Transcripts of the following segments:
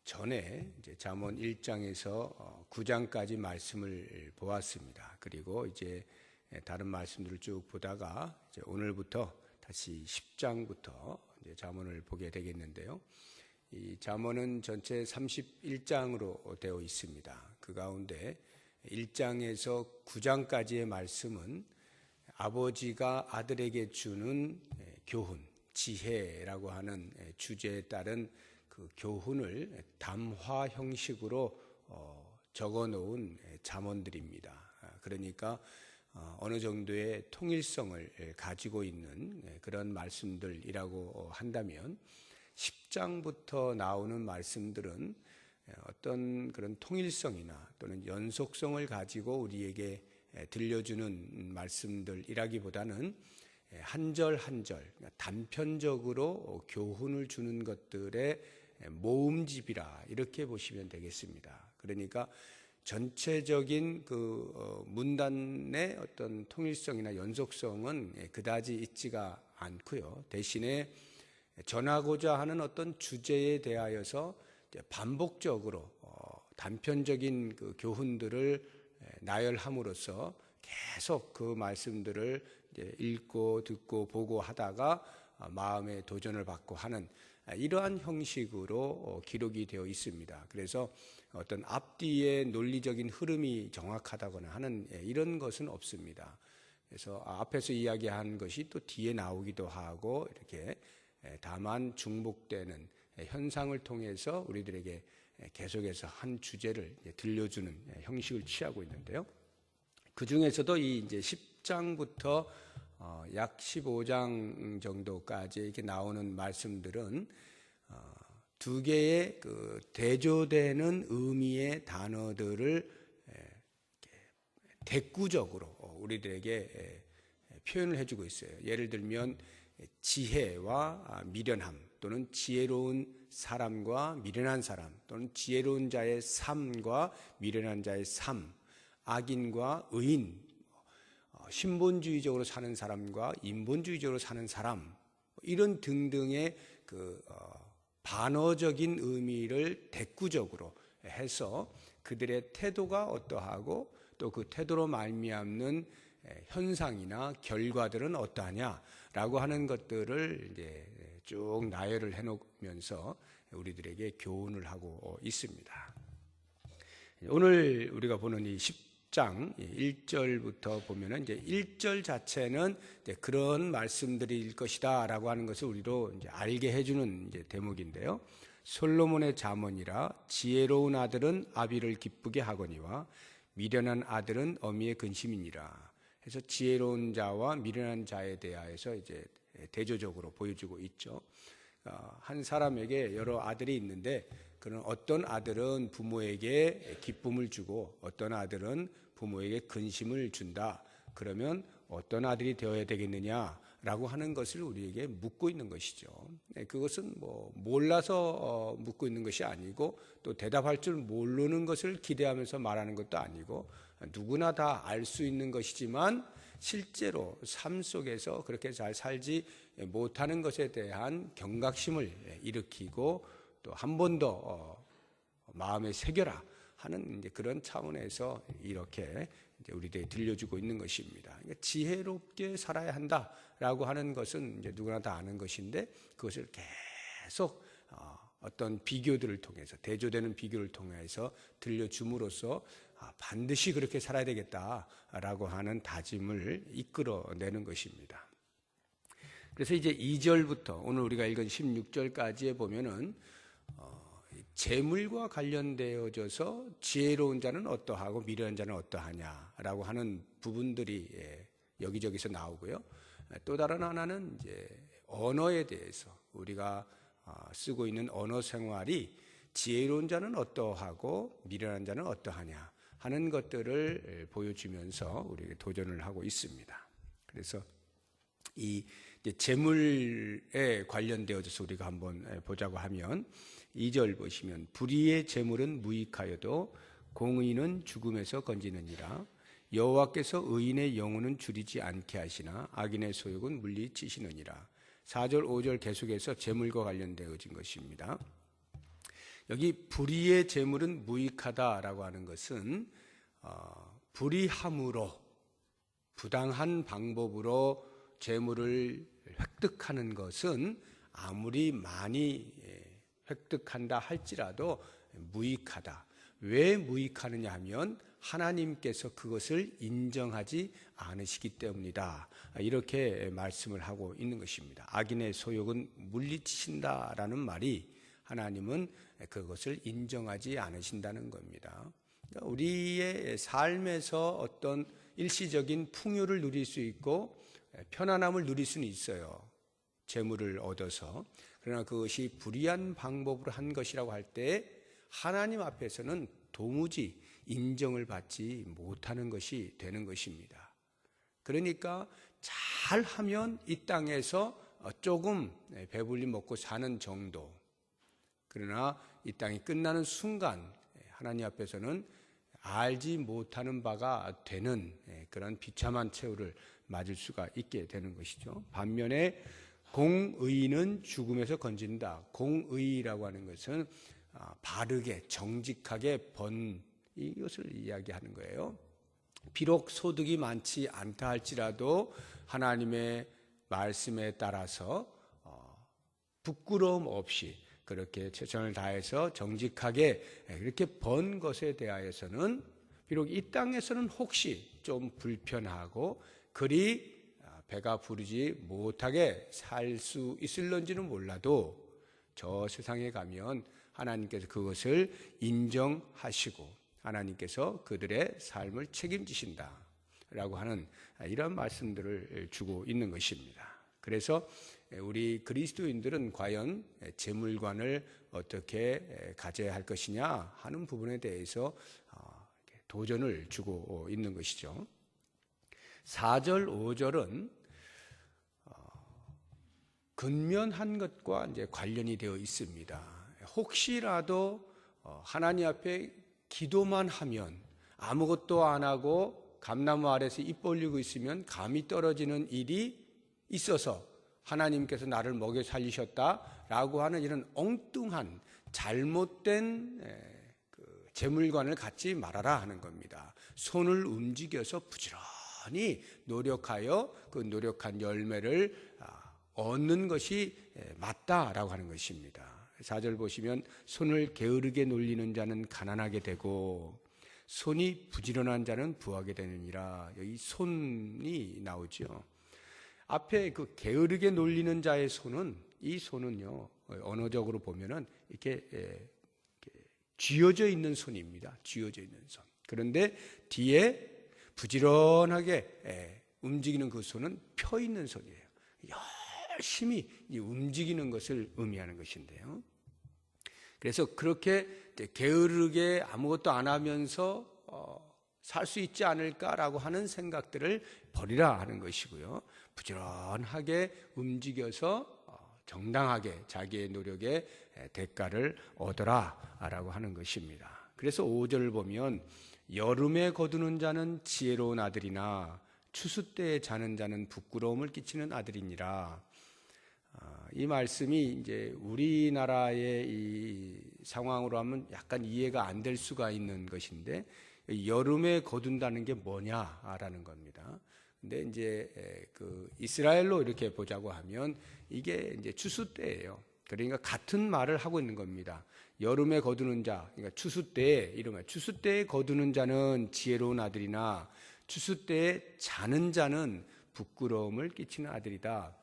전에 이제 잠언 1장에서 9장까지 말씀을 보았습니다. 그리고 이제 다른 말씀들을 쭉 보다가 이제 오늘부터 다시 10장부터 이제 잠언을 보게 되겠는데요. 이 잠언은 전체 31장으로 되어 있습니다. 그 가운데 1장에서 9장까지의 말씀은 아버지가 아들에게 주는 교훈, 지혜라고 하는 주제에 따른 그 교훈을 담화 형식으로 적어 놓은 잠언들입니다. 그러니까 어느 정도의 통일성을 가지고 있는 그런 말씀들이라고 한다면 10장부터 나오는 말씀들은 어떤 그런 통일성이나 또는 연속성을 가지고 우리에게 들려주는 말씀들이라기보다는 한 절 한 절 단편적으로 교훈을 주는 것들의 모음집이라 이렇게 보시면 되겠습니다. 그러니까 전체적인 그 문단의 어떤 통일성이나 연속성은 그다지 있지가 않고요. 대신에 전하고자 하는 어떤 주제에 대하여서 반복적으로 단편적인 그 교훈들을 나열함으로써 계속 그 말씀들을 읽고 듣고 보고 하다가 마음의 도전을 받고 하는 이러한 형식으로 기록이 되어 있습니다. 그래서 어떤 앞뒤의 논리적인 흐름이 정확하다거나 하는 이런 것은 없습니다. 그래서 앞에서 이야기한 것이 또 뒤에 나오기도 하고 이렇게 다만 중복되는 현상을 통해서 우리들에게 계속해서 한 주제를 들려주는 형식을 취하고 있는데요. 그 중에서도 이 이제 10장부터 약 15장 정도까지 이렇게 나오는 말씀들은 두 개의 그 대조되는 의미의 단어들을 대꾸적으로 우리들에게 표현을 해주고 있어요. 예를 들면 지혜와 미련함 또는 지혜로운 사람과 미련한 사람 또는 지혜로운 자의 삶과 미련한 자의 삶, 악인과 의인, 신본주의적으로 사는 사람과 인본주의적으로 사는 사람, 이런 등등의 그 반어적인 의미를 대꾸적으로 해서 그들의 태도가 어떠하고 또 그 태도로 말미암는 현상이나 결과들은 어떠하냐라고 하는 것들을 이제 쭉 나열을 해놓으면서 우리들에게 교훈을 하고 있습니다. 오늘 우리가 보는 이 10장 1절부터 보면은 이제 1절 자체는 이제 그런 말씀들일 것이다라고 하는 것을 우리로 이제 알게 해주는 이제 대목인데요. 솔로몬의 잠언이라 지혜로운 아들은 아비를 기쁘게 하거니와 미련한 아들은 어미의 근심이니라. 해서 지혜로운 자와 미련한 자에 대하여서 이제 대조적으로 보여주고 있죠. 한 사람에게 여러 아들이 있는데 그런 어떤 아들은 부모에게 기쁨을 주고 어떤 아들은 부모에게 근심을 준다. 그러면 어떤 아들이 되어야 되겠느냐라고 하는 것을 우리에게 묻고 있는 것이죠. 그것은 뭐 몰라서 묻고 있는 것이 아니고 또 대답할 줄 모르는 것을 기대하면서 말하는 것도 아니고 누구나 다 알 수 있는 것이지만 실제로 삶 속에서 그렇게 잘 살지 못하는 것에 대한 경각심을 일으키고 또 한 번 더 마음에 새겨라 하는 이제 그런 차원에서 이렇게 이제 우리들에게 들려주고 있는 것입니다. 그러니까 지혜롭게 살아야 한다라고 하는 것은 이제 누구나 다 아는 것인데 그것을 계속 어떤 비교들을 통해서 대조되는 비교를 통해서 들려줌으로써 반드시 그렇게 살아야 되겠다라고 하는 다짐을 이끌어내는 것입니다. 그래서 이제 2절부터 오늘 우리가 읽은 16절까지에 보면은 재물과 관련되어져서 지혜로운 자는 어떠하고 미련한 자는 어떠하냐라고 하는 부분들이 여기저기서 나오고요. 또 다른 하나는 이제 언어에 대해서 우리가 쓰고 있는 언어 생활이 지혜로운 자는 어떠하고 미련한 자는 어떠하냐 하는 것들을 보여주면서 우리에게 도전을 하고 있습니다. 그래서 이 재물에 관련되어져서 우리가 한번 보자고 하면 2절 보시면 불의의 재물은 무익하여도 공의는 죽음에서 건지느니라. 여호와께서 의인의 영혼은 줄이지 않게 하시나 악인의 소욕은 물리치시느니라. 4절, 5절 계속해서 재물과 관련되어진 것입니다. 여기 불의의 재물은 무익하다라고 하는 것은 불의함으로 부당한 방법으로 재물을 획득하는 것은 아무리 많이 획득한다 할지라도 무익하다. 왜 무익하느냐 하면 하나님께서 그것을 인정하지 않으시기 때문이다. 이렇게 말씀을 하고 있는 것입니다. 악인의 소욕은 물리치신다라는 말이 하나님은 그것을 인정하지 않으신다는 겁니다. 우리의 삶에서 어떤 일시적인 풍요를 누릴 수 있고 편안함을 누릴 수는 있어요. 재물을 얻어서. 그러나 그것이 불의한 방법으로 한 것이라고 할 때 하나님 앞에서는 도무지 인정을 받지 못하는 것이 되는 것입니다. 그러니까 잘하면 이 땅에서 조금 배불리 먹고 사는 정도. 그러나 이 땅이 끝나는 순간 하나님 앞에서는 알지 못하는 바가 되는 그런 비참한 최후를 맞을 수가 있게 되는 것이죠. 반면에 공의는 죽음에서 건진다. 공의라고 하는 것은 바르게 정직하게 번 이것을 이야기하는 거예요. 비록 소득이 많지 않다 할지라도 하나님의 말씀에 따라서 부끄러움 없이 그렇게 최선을 다해서 정직하게 그렇게 번 것에 대하여서는 비록 이 땅에서는 혹시 좀 불편하고 그리 배가 부르지 못하게 살 수 있을런지는 몰라도 저 세상에 가면 하나님께서 그것을 인정하시고 하나님께서 그들의 삶을 책임지신다라고 하는 이런 말씀들을 주고 있는 것입니다. 그래서 우리 그리스도인들은 과연 재물관을 어떻게 가져야 할 것이냐 하는 부분에 대해서 도전을 주고 있는 것이죠. 4절, 5절은 근면한 것과 이제 관련이 되어 있습니다. 혹시라도 하나님 앞에 기도만 하면 아무것도 안 하고 감나무 아래서 입 벌리고 있으면 감이 떨어지는 일이 있어서 하나님께서 나를 먹여 살리셨다라고 하는 이런 엉뚱한 잘못된 재물관을 갖지 말아라 하는 겁니다. 손을 움직여서 부지런히 노력하여 그 노력한 열매를 얻는 것이 맞다라고 하는 것입니다. 4절 보시면 손을 게으르게 놀리는 자는 가난하게 되고 손이 부지런한 자는 부하게 되느니라. 여기 손이 나오죠. 앞에 그 게으르게 놀리는 자의 손은 이 손은요 언어적으로 보면은 이렇게 쥐어져 있는 손입니다. 쥐어져 있는 손. 그런데 뒤에 부지런하게 움직이는 그 손은 펴 있는 손이에요. 열심히 움직이는 것을 의미하는 것인데요. 그래서 그렇게 게으르게 아무것도 안 하면서 살 수 있지 않을까라고 하는 생각들을 버리라 하는 것이고요. 부지런하게 움직여서 정당하게 자기의 노력의 대가를 얻어라라고 하는 것입니다. 그래서 5절을 보면 여름에 거두는 자는 지혜로운 아들이나 추수 때에 자는 자는 부끄러움을 끼치는 아들이니라. 이 말씀이 이제 우리나라의 이 상황으로 하면 약간 이해가 안 될 수가 있는 것인데 여름에 거둔다는 게 뭐냐라는 겁니다. 근데 이제 그 이스라엘로 이렇게 보자고 하면 이게 이제 추수 때예요. 그러니까 같은 말을 하고 있는 겁니다. 여름에 거두는 자, 그러니까 추수 때에 이런 추수 때에 거두는 자는 지혜로운 아들이나 추수 때에 자는 자는 부끄러움을 끼치는 아들이다.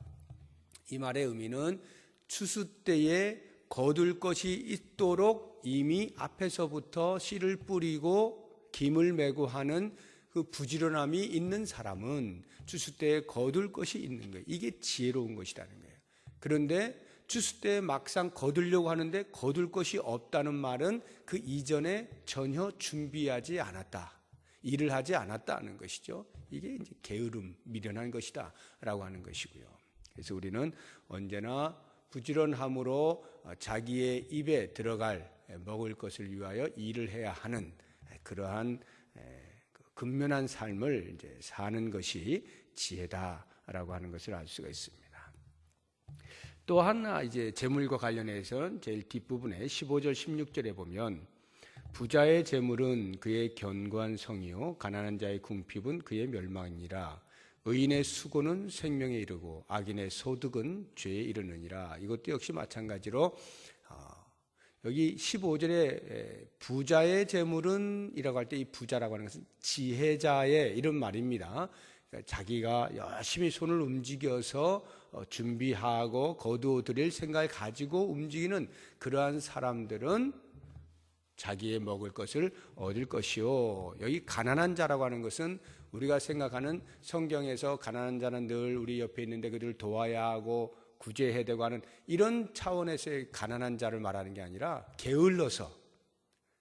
이 말의 의미는 추수 때에 거둘 것이 있도록 이미 앞에서부터 씨를 뿌리고 김을 메고 하는 그 부지런함이 있는 사람은 추수 때에 거둘 것이 있는 거예요. 이게 지혜로운 것이라는 거예요. 그런데 추수 때에 막상 거두려고 하는데 거둘 것이 없다는 말은 그 이전에 전혀 준비하지 않았다. 일을 하지 않았다는 것이죠. 이게 이제 게으름, 미련한 것이다 라고 하는 것이고요. 그래서 우리는 언제나 부지런함으로 자기의 입에 들어갈 먹을 것을 위하여 일을 해야 하는 그러한 근면한 삶을 이제 사는 것이 지혜다라고 하는 것을 알 수가 있습니다. 또 하나 이제 재물과 관련해서는 제일 뒷부분에 15절 16절에 보면 부자의 재물은 그의 견고한 성이요 가난한 자의 궁핍은 그의 멸망이니라. 의인의 수고는 생명에 이르고 악인의 소득은 죄에 이르느니라. 이것도 역시 마찬가지로 여기 15절에 부자의 재물은 이라고 할 때 이 부자라고 하는 것은 지혜자의 이런 말입니다. 그러니까 자기가 열심히 손을 움직여서 준비하고 거두어 드릴 생각을 가지고 움직이는 그러한 사람들은 자기의 먹을 것을 얻을 것이요. 여기 가난한 자라고 하는 것은 우리가 생각하는 성경에서 가난한 자는 늘 우리 옆에 있는데 그들을 도와야 하고 구제해야 되고 하는 이런 차원에서의 가난한 자를 말하는 게 아니라 게을러서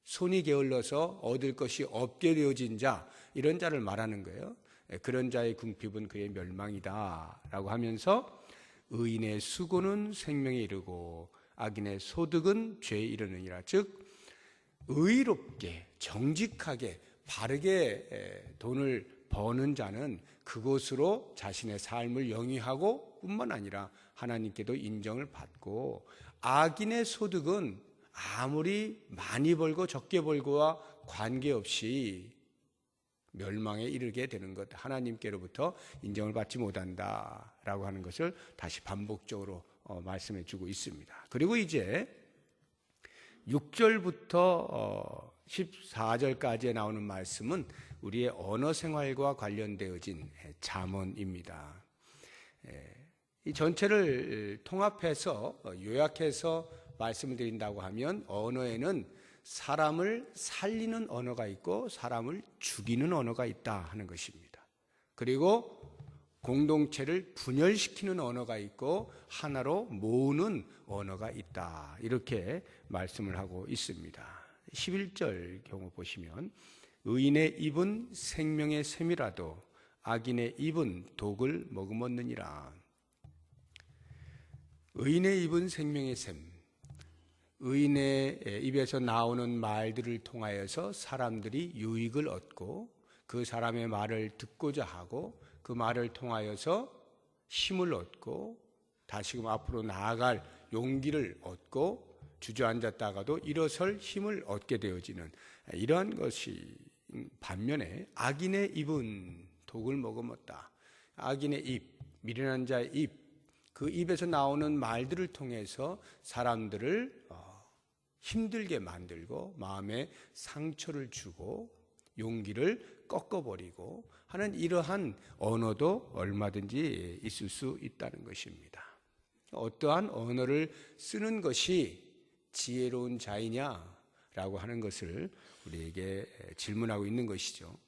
손이 게을러서 얻을 것이 없게 되어진 자, 이런 자를 말하는 거예요. 그런 자의 궁핍은 그의 멸망이다 라고 하면서 의인의 수고는 생명에 이르고 악인의 소득은 죄에 이르느니라. 즉 의롭게 정직하게 바르게 돈을 버는 자는 그것으로 자신의 삶을 영위하고 뿐만 아니라 하나님께도 인정을 받고, 악인의 소득은 아무리 많이 벌고 적게 벌고와 관계없이 멸망에 이르게 되는 것, 하나님께로부터 인정을 받지 못한다라고 하는 것을 다시 반복적으로 말씀해 주고 있습니다. 그리고 이제 6절부터 14절까지에 나오는 말씀은 우리의 언어 생활과 관련되어진 잠언입니다. 이 전체를 통합해서 요약해서 말씀을 드린다고 하면 언어에는 사람을 살리는 언어가 있고 사람을 죽이는 언어가 있다 하는 것입니다. 그리고 공동체를 분열시키는 언어가 있고 하나로 모으는 언어가 있다, 이렇게 말씀을 하고 있습니다. 11절 경우 보시면 의인의 입은 생명의 샘이라도 악인의 입은 독을 머금었느니라. 의인의 입은 생명의 샘, 의인의 입에서 나오는 말들을 통하여서 사람들이 유익을 얻고 그 사람의 말을 듣고자 하고 그 말을 통하여서 힘을 얻고 다시금 앞으로 나아갈 용기를 얻고 주저앉았다가도 일어설 힘을 얻게 되어지는 이러한 것이, 반면에 악인의 입은 독을 머금었다. 악인의 입, 미련한 자의 입, 그 입에서 나오는 말들을 통해서 사람들을 힘들게 만들고 마음에 상처를 주고 용기를 꺾어버리고 하는 이러한 언어도 얼마든지 있을 수 있다는 것입니다. 어떠한 언어를 쓰는 것이 지혜로운 자이냐라고 하는 것을 우리에게 질문하고 있는 것이죠.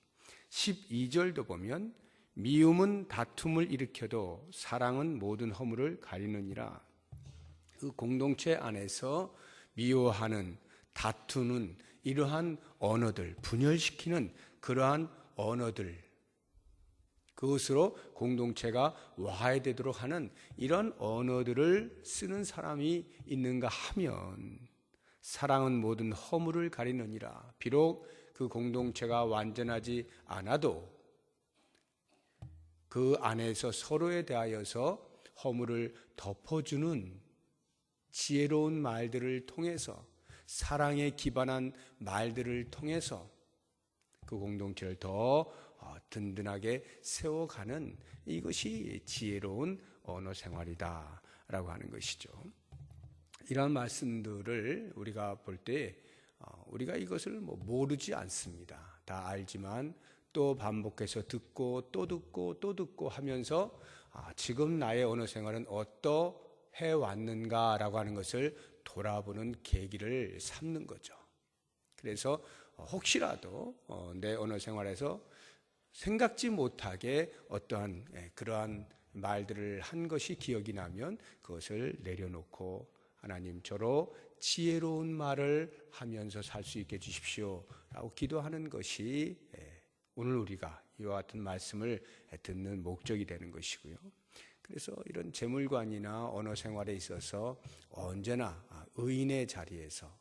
12절도 보면 미움은 다툼을 일으켜도 사랑은 모든 허물을 가리느니라. 그 공동체 안에서 미워하는, 다투는 이러한 언어들, 분열시키는 그러한 언어들, 그것으로 공동체가 와해되도록 하는 이런 언어들을 쓰는 사람이 있는가 하면 사랑은 모든 허물을 가리느니라. 비록 그 공동체가 완전하지 않아도 그 안에서 서로에 대하여서 허물을 덮어주는 지혜로운 말들을 통해서, 사랑에 기반한 말들을 통해서 그 공동체를 더 든든하게 세워가는, 이것이 지혜로운 언어 생활이다라고 하는 것이죠. 이러한 말씀들을 우리가 볼 때 우리가 이것을 모르지 않습니다. 다 알지만 또 반복해서 듣고 또 듣고 또 듣고 하면서 지금 나의 언어 생활은 어떠해 왔는가라고 하는 것을 돌아보는 계기를 삼는 거죠. 그래서 혹시라도 내 언어 생활에서 생각지 못하게 어떠한 그러한 말들을 한 것이 기억이 나면 그것을 내려놓고 하나님, 저로 지혜로운 말을 하면서 살 수 있게 해주십시오 라고 기도하는 것이 오늘 우리가 이와 같은 말씀을 듣는 목적이 되는 것이고요. 그래서 이런 재물관이나 언어 생활에 있어서 언제나 의인의 자리에서,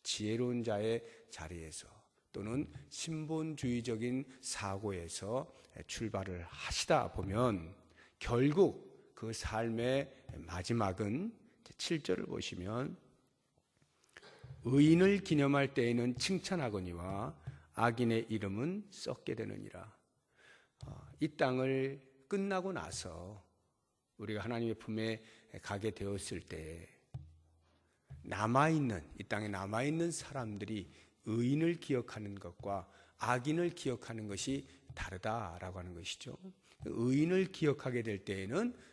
지혜로운 자의 자리에서, 또는 신본주의적인 사고에서 출발을 하시다 보면 결국 그 삶의 마지막은 7절을 보시면 의인을 기념할 때에는 칭찬하거니와 악인의 이름은 썩게 되느니라. 이 땅을 끝나고 나서 우리가 하나님의 품에 가게 되었을 때 이 땅에 남아있는 사람들이 의인을 기억하는 것과 악인을 기억하는 것이 다르다라고 하는 것이죠. 의인을 기억하게 될 때에는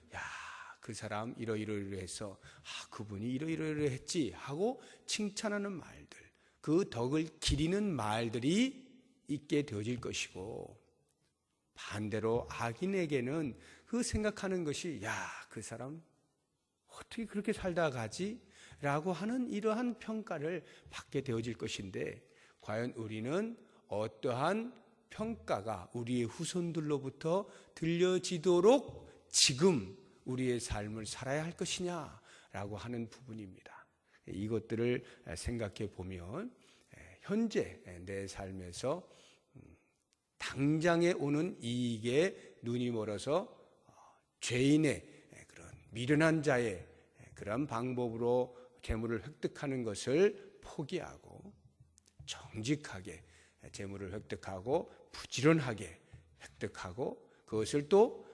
그 사람 이러이러해서 그분이 이러이러했지 하고 칭찬하는 말들, 그 덕을 기리는 말들이 있게 되어질 것이고, 반대로 악인에게는 그 생각하는 것이 그 사람 어떻게 그렇게 살다 가지? 라고 하는 이러한 평가를 받게 되어질 것인데, 과연 우리는 어떠한 평가가 우리의 후손들로부터 들려지도록 지금 우리의 삶을 살아야 할 것이냐라고 하는 부분입니다. 이것들을 생각해 보면 현재 내 삶에서 당장에 오는 이익에 눈이 멀어서 죄인의 그런 미련한 자의 그런 방법으로 재물을 획득하는 것을 포기하고 정직하게 재물을 획득하고 부지런하게 획득하고 그것을 또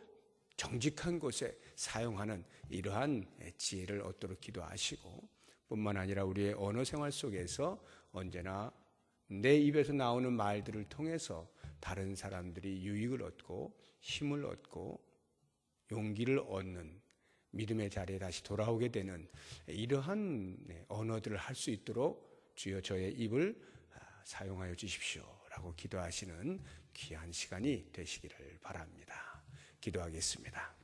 정직한 곳에 사용하는 이러한 지혜를 얻도록 기도하시고, 뿐만 아니라 우리의 언어 생활 속에서 언제나 내 입에서 나오는 말들을 통해서 다른 사람들이 유익을 얻고 힘을 얻고 용기를 얻는 믿음의 자리에 다시 돌아오게 되는 이러한 언어들을 할 수 있도록 주여 저의 입을 사용하여 주십시오 라고 기도하시는 귀한 시간이 되시기를 바랍니다. 기도하겠습니다.